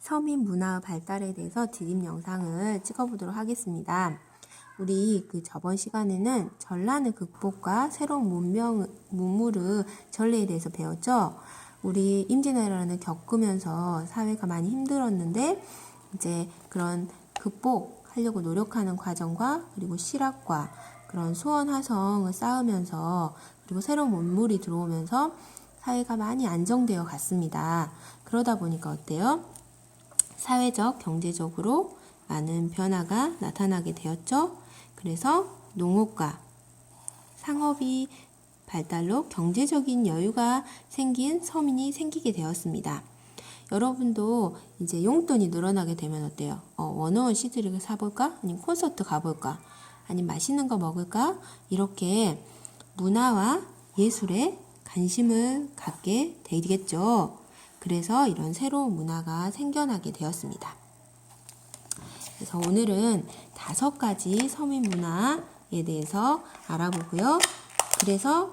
서민 문화 발달에 대해서 드림 영상을 찍어보도록 하겠습니다. 우리 저번 시간에는 전란의 극복과 새로운 문물의 전례에 대해서 배웠죠. 우리 임진왜란을 겪으면서 사회가 많이 힘들었는데 이제 그런 극복하려고 노력하는 과정과 그리고 실학과 그런 수원 화성을 쌓으면서 그리고 새로운 문물이 들어오면서 사회가 많이 안정되어 갔습니다. 그러다 보니까 어때요? 사회적, 경제적으로 많은 변화가 나타나게 되었죠. 그래서 농업과 상업이 발달로 경제적인 여유가 생긴 서민이 생기게 되었습니다. 여러분도 이제 용돈이 늘어나게 되면 어때요? 원어원 CD를 사볼까? 아니면 콘서트 가볼까? 아니면 맛있는 거 먹을까? 이렇게 문화와 예술에 관심을 갖게 되겠죠. 그래서 이런 새로운 문화가 생겨나게 되었습니다. 그래서 오늘은 5가지 서민 문화에 대해서 알아보고요. 그래서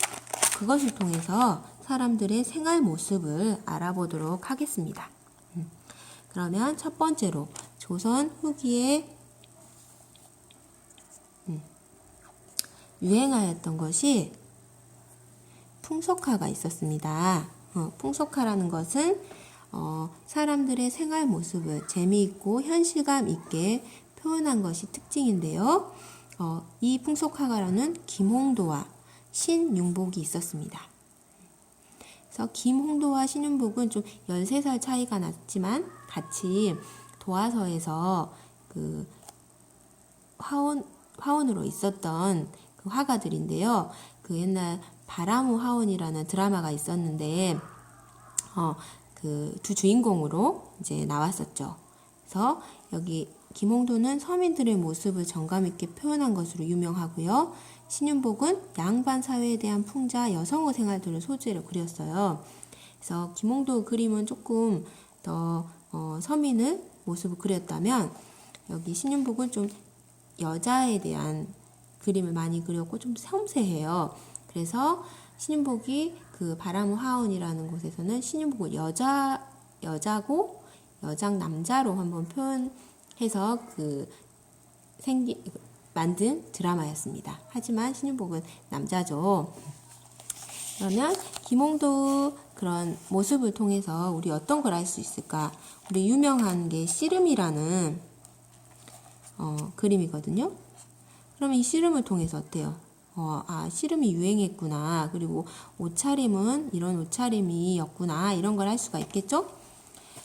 그것을 통해서 사람들의 생활 모습을 알아보도록 하겠습니다. 그러면 첫 번째로 조선 후기에 유행하였던 것이 풍속화가 있었습니다. 풍속화라는 것은 사람들의 생활 모습을 재미있고 현실감 있게 표현한 것이 특징인데요. 이 풍속화가로는 김홍도와 신윤복이 있었습니다. 그래서 김홍도와 신윤복은 좀 13살 차이가 났지만 같이 도화서에서 그 화원으로 있었던 그 화가들인데요. 그 옛날 바람의 화원이라는 드라마가 있었는데 그 두 주인공으로 이제 나왔었죠. 그래서 여기 김홍도는 서민들의 모습을 정감 있게 표현한 것으로 유명하고요. 신윤복은 양반 사회에 대한 풍자, 여성의 생활들을 소재로 그렸어요. 그래서 김홍도 그림은 조금 더 서민의 모습을 그렸다면 여기 신윤복은 좀 여자에 대한 그림을 많이 그렸고 좀 섬세해요. 그래서 신윤복이 그 바람의 화원이라는 곳에서는 신윤복을 여자고 여장 남자로 한번 표현해서 만든 드라마였습니다. 하지만 신윤복은 남자죠. 그러면 김홍도 그런 모습을 통해서 우리 어떤 걸 알 수 있을까? 우리 유명한 게 씨름이라는 그림이거든요. 그러면 이 씨름을 통해서 어때요? 씨름이 유행했구나. 그리고 옷차림은 이런 옷차림이었구나. 이런 걸 할 수가 있겠죠?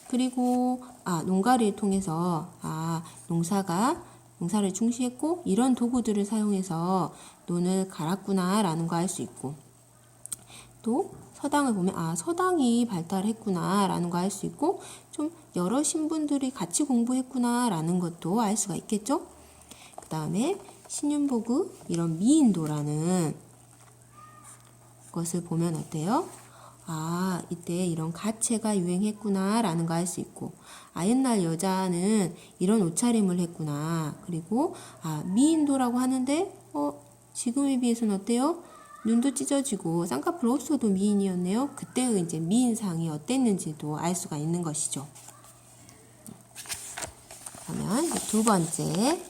그리고 농가를 통해서 농사를 중시했고 이런 도구들을 사용해서 논을 갈았구나 라는 거 알 수 있고 또 서당을 보면 서당이 발달했구나 라는 거 알 수 있고 좀 여러 신분들이 같이 공부했구나 라는 것도 알 수가 있겠죠? 그 다음에 신윤복의 이런 미인도라는 것을 보면 어때요? 이때 이런 가채가 유행했구나 라는 거 알 수 있고 옛날 여자는 이런 옷차림을 했구나. 그리고 미인도라고 하는데 지금에 비해서는 어때요? 눈도 찢어지고 쌍꺼풀 없어도 미인이었네요. 그때의 이제 미인상이 어땠는지도 알 수가 있는 것이죠. 그러면 두 번째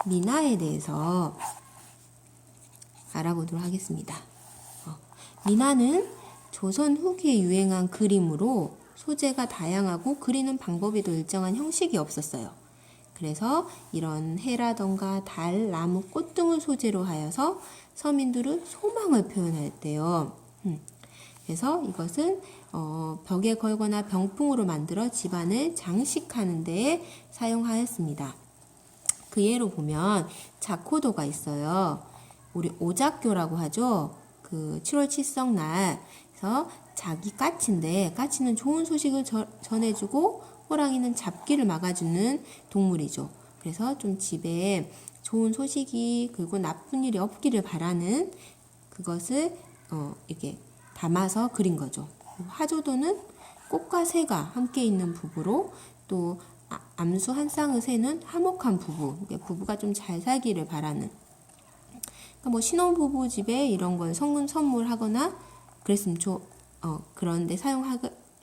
미나에 대해서 알아보도록 하겠습니다. 미나는 조선 후기에 유행한 그림으로 소재가 다양하고 그리는 방법에도 일정한 형식이 없었어요. 그래서 이런 해라던가 달, 나무, 꽃 등을 소재로 하여서 서민들은 소망을 표현했대요. 그래서 이것은 벽에 걸거나 병풍으로 만들어 집안을 장식하는 데에 사용하였습니다. 그 예로 보면 자코도가 있어요. 우리 오작교라고 하죠. 그 7월 칠성날. 그래서 자기 까치인데 까치는 좋은 소식을 전해주고 호랑이는 잡기를 막아주는 동물이죠. 그래서 좀 집에 좋은 소식이 그리고 나쁜 일이 없기를 바라는 그것을 이렇게 담아서 그린 거죠. 화조도는 꽃과 새가 함께 있는 부부로 또 암수 한 쌍의 새는 화목한 부부, 부부가 좀 잘 살기를 바라는. 그러니까 신혼부부 집에 이런 걸 성금 선물하거나 그랬으면 그런데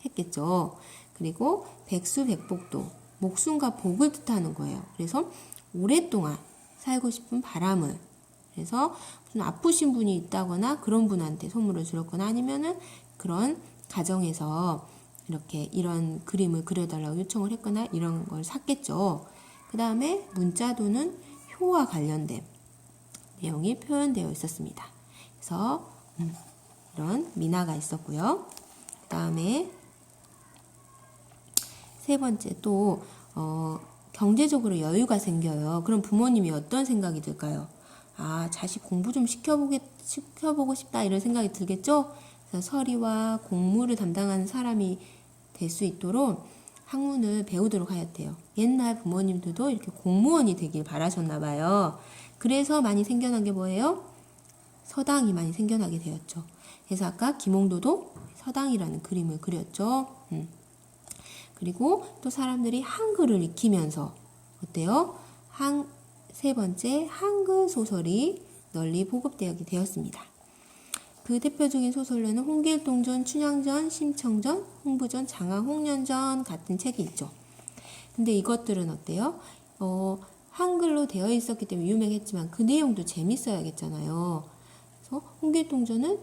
했겠죠. 그리고 백수백복도 목숨과 복을 뜻하는 거예요. 그래서 오랫동안 살고 싶은 바람을, 그래서 무슨 아프신 분이 있다거나 그런 분한테 선물을 주었거나 아니면은 그런 가정에서 이렇게 이런 그림을 그려달라고 요청을 했거나 이런 걸 샀겠죠. 그 다음에 문자도는 효와 관련된 내용이 표현되어 있었습니다. 그래서 이런 미나가 있었고요. 그 다음에 세 번째 또 경제적으로 여유가 생겨요. 그럼 부모님이 어떤 생각이 들까요? 아, 자식 공부 좀 시켜보고 싶다 이런 생각이 들겠죠? 그래서 서리와 공무를 담당하는 사람이 될 수 있도록 학문을 배우도록 하였대요. 옛날 부모님들도 이렇게 공무원이 되길 바라셨나 봐요. 그래서 많이 생겨난 게 뭐예요? 서당이 많이 생겨나게 되었죠. 그래서 아까 김홍도도 서당이라는 그림을 그렸죠. 그리고 또 사람들이 한글을 익히면서 어때요? 세 번째 한글 소설이 널리 보급되게 되었습니다. 그 대표적인 소설로는 홍길동전, 춘향전, 심청전, 홍부전, 장화홍련전 같은 책이 있죠. 근데 이것들은 어때요? 한글로 되어 있었기 때문에 유명했지만 그 내용도 재밌어야겠잖아요. 그래서 홍길동전은